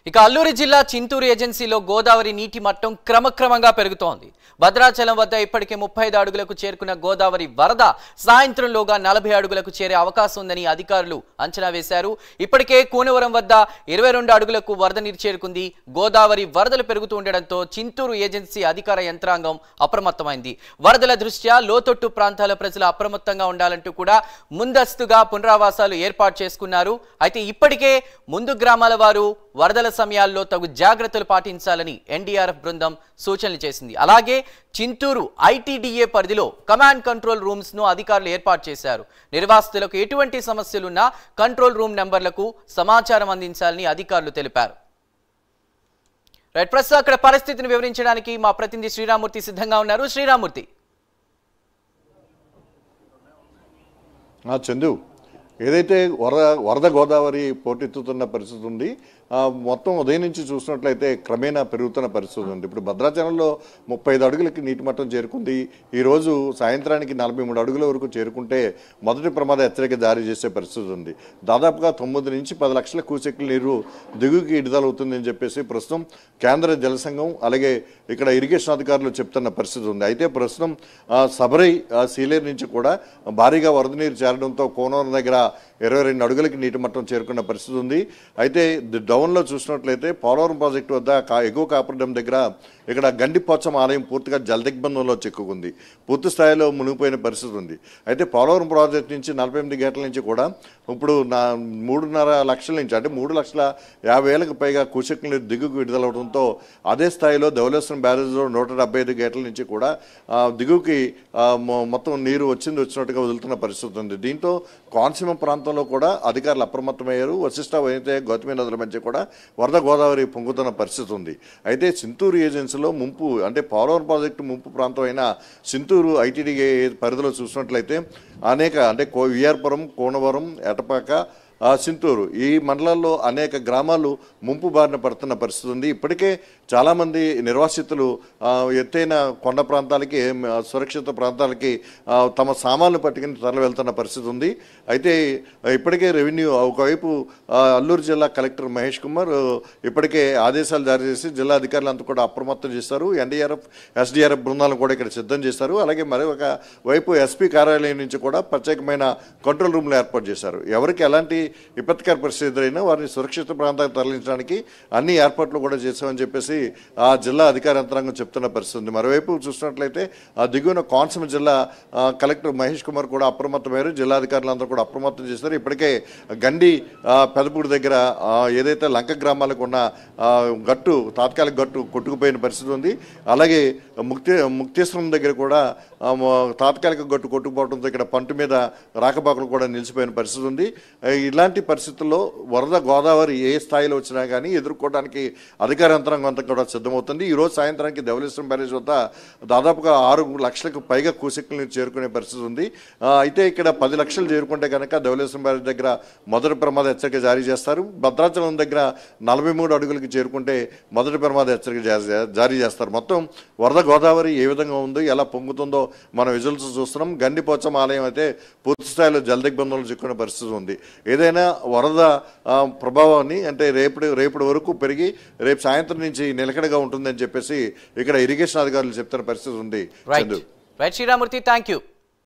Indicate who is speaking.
Speaker 1: ఇక అల్లూరి జిల్లా చింతూరు ఏజెన్సీలో గోదావరి నీటి మట్టం క్రమక్రమంగా పెరుగుతోంది. భద్రాచలం వద్ద ఇప్పటికే 35 అడుగులకు చేరుకున్న గోదావరి వరద సాయంత్రంలోగా 40 అడుగులకు చేరే అవకాశం ఉందని అధికారులు అంచనా వేశారు. ఇప్పటికే కూనవరం వద్ద 22 అడుగులకు వరద నీరు చేరుకుంది. గోదావరి వరదలు పెరుగుతూ ఉండడంతో చింతూరు ఏజెన్సీ అధికార యంత్రాంగం అప్రమత్తమైంది. వరదల దృష్ట్యా లోతట్టు ప్రాంతాల ప్రజలు అప్రమత్తంగా ఉండాలంటూ కూడా ముందస్తుగా పునరావాసాలు ఏర్పాటు చేసుకున్నారు. అయితే ఇప్పటికే ముందు గ్రామాల వారు వరదల సమయాల్లో తగు జాగ్రత్తలు పాటించాలని ఎన్డీఆర్ఎఫ్ బృందం సూచనలు చేసింది. అలాగే చింతూరు ఐటీడీఏ పరిధిలో కమాండ్ కంట్రోల్ రూమ్స్ ను అధికారులు ఏర్పాటు చేశారు. నిర్వాసితులకు ఎటువంటి సమస్యలున్నా కంట్రోల్ రూమ్ నెంబర్లకు సమాచారం అందించాలని అధికారులు తెలిపారు. రైట్, ప్రస్తుతం అక్కడ పరిస్థితిని వివరించడానికి మా ప్రతినిధి శ్రీరామూర్తి సిద్ధంగా ఉన్నారు. శ్రీరామూర్తి.
Speaker 2: చందు, ఏదైతే వరద గోదావరి పోటెత్తుతున్న పరిస్థితి ఉంది, మొత్తం ఉదయం నుంచి చూసినట్లయితే క్రమేణా పెరుగుతున్న పరిస్థితి ఉంది. ఇప్పుడు భద్రాచలంలో 35 అడుగులకి నీటి మట్టం చేరుకుంది. ఈరోజు సాయంత్రానికి 43 అడుగుల వరకు చేరుకుంటే మొదటి ప్రమాద హెచ్చరిక జారీ చేసే పరిస్థితి ఉంది. దాదాపుగా 9 నుంచి 10 లక్షల క్యూసెక్ల నీరు దిగువకి విడుదలవుతుందని చెప్పేసి ప్రస్తుతం కేంద్ర జల సంఘం అలాగే ఇక్కడ ఇరిగేషన్ అధికారులు చెప్తున్న పరిస్థితి ఉంది. అయితే ప్రస్తుతం సబరై సీలేరు నుంచి కూడా భారీగా వరద నీరు చేరడంతో కోనవరం దగ్గర 22 అడుగులకి నీటి మట్టం చేరుకున్న పరిస్థితి ఉంది. అయితే డౌన్లో చూసినట్లయితే పోలవరం ప్రాజెక్టు వద్ద ఎగువ కాపర్ డ్యాం దగ్గర ఇక్కడ గండిపోచం ఆలయం పూర్తిగా జలదిగ్బంధంలో చిక్కుకుంది. పూర్తి స్థాయిలో మునిగిపోయిన పరిస్థితి ఉంది. అయితే పోలవరం ప్రాజెక్టు నుంచి 48 గేట్ల నుంచి కూడా ఇప్పుడు 3.5 లక్షల నుంచి అంటే 3,50,000కు పైగా క్యూసెక్ల దిగుకు విడుదలవడంతో అదే స్థాయిలో ధవళేశ్వరం బ్యారేజ్లో 175 గేట్ల నుంచి కూడా దిగుకి మొత్తం నీరు వచ్చినట్టుగా వదులుతున్న పరిస్థితి ఉంది. దీంతో కోనసీమ ప్రాంతంలో కూడా అధికారులు అప్రమత్తమయ్యారు. వశిష్ట వైతే గౌతమి నదుల మధ్య కూడా వరద గోదావరి పొంగుతున్న పరిస్థితి ఉంది. అయితే చింతూరు ఏజెన్సీలో ముంపు అంటే పోలవరం ప్రాజెక్టు ముంపు ప్రాంతం అయిన చింతూరు ఐటీడీఏ పరిధిలో చూసినట్లయితే అనేక అంటే విఆర్పురం, కోనవరం, ఎటపాక, చింతూరు ఈ మండలాల్లో అనేక గ్రామాలు ముంపు బారిన పడుతున్న పరిస్థితి ఉంది. ఇప్పటికే చాలామంది నిర్వాసితులు ఎత్తైన కొండ ప్రాంతాలకి సురక్షిత ప్రాంతాలకి తమ సామాన్లు పట్టుకుని తరలి వెళ్తున్న పరిస్థితి ఉంది. అయితే ఇప్పటికే రెవెన్యూ ఒకవైపు అల్లూరు జిల్లా కలెక్టర్ మహేష్ కుమార్ ఇప్పటికే ఆదేశాలు జారీ చేసి జిల్లా అధికారులంతా కూడా అప్రమత్తం చేశారు. ఎన్డీఆర్ఎఫ్, ఎస్డీఆర్ఎఫ్ బృందాలను కూడా ఇక్కడ సిద్ధం చేశారు. అలాగే మరొక వైపు ఎస్పీ కార్యాలయం నుంచి కూడా ప్రత్యేకమైన కంట్రోల్ రూమ్లు ఏర్పాటు చేశారు. ఎవరికి ఎలాంటి విపత్కర పరిస్థితి ఎదురైనా వారిని సురక్షిత ప్రాంతాలకు తరలించడానికి అన్ని ఏర్పాట్లు కూడా చేశామని చెప్పేసి ఆ జిల్లా అధికార యంత్రాంగం చెప్తున్న పరిస్థితి ఉంది. మరోవైపు చూసినట్లయితే ఆ దిగువన కోనసీమ జిల్లా కలెక్టర్ మహేష్ కుమార్ కూడా అప్రమత్తమయ్యారు. జిల్లా అధికారులందరూ కూడా అప్రమత్తం చేశారు. ఇప్పటికే గండి పెదపూడి దగ్గర ఏదైతే లంక గ్రామాలకు ఉన్న గట్టు తాత్కాలిక గట్టు కొట్టుకుపోయిన పరిస్థితి ఉంది. అలాగే ముక్తేశ్వరం దగ్గర కూడా తాత్కాలిక గట్టు కొట్టుకుపోవడంతో ఇక్కడ పంట మీద రాకపోకలు కూడా నిలిచిపోయిన పరిస్థితి ఉంది. ఇలాంటి పరిస్థితుల్లో వరద గోదావరి ఏ స్థాయిలో వచ్చినా కానీ ఎదుర్కోవడానికి అధికార యంత్రాంగం అంతా కూడా సిద్ధమవుతుంది. ఈరోజు సాయంత్రానికి ధవళేశ్వరం బ్యారేజ్ వద్ద దాదాపుగా 6 లక్షలకు పైగా క్యూసెక్లు చేరుకునే పరిస్థితి ఉంది. అయితే ఇక్కడ 10 లక్షలు చేరుకుంటే కనుక ధవళేశ్వరం బ్యారేజ్ దగ్గర మొదటి ప్రమాద హెచ్చరిక జారీ చేస్తారు. భద్రాచలం దగ్గర 43 అడుగులకి చేరుకుంటే మొదటి ప్రమాద హెచ్చరిక జారీ చేస్తారు. మొత్తం వరద గోదావరి ఏ విధంగా ఉందో ఎలా పొంగుతుందో మనం విజువల్స్ చూస్తున్నాం. గండిపోచం ఆలయం అయితే పూర్తి స్థాయిలో జలదిగ్బంధంలో చిక్కున్న పరిస్థితి ఉంది. ఏదైనా వరద ప్రభావాన్ని అంటే రేపటి వరకు పెరిగి రేపు సాయంత్రం నుంచి నిలకడగా ఉంటుందని చెప్పేసి ఇక్కడ ఇరిగేషన్ అధికారులు చెప్తున్న పరిస్థితి ఉంది.
Speaker 1: Right Sriramurthy, thank you.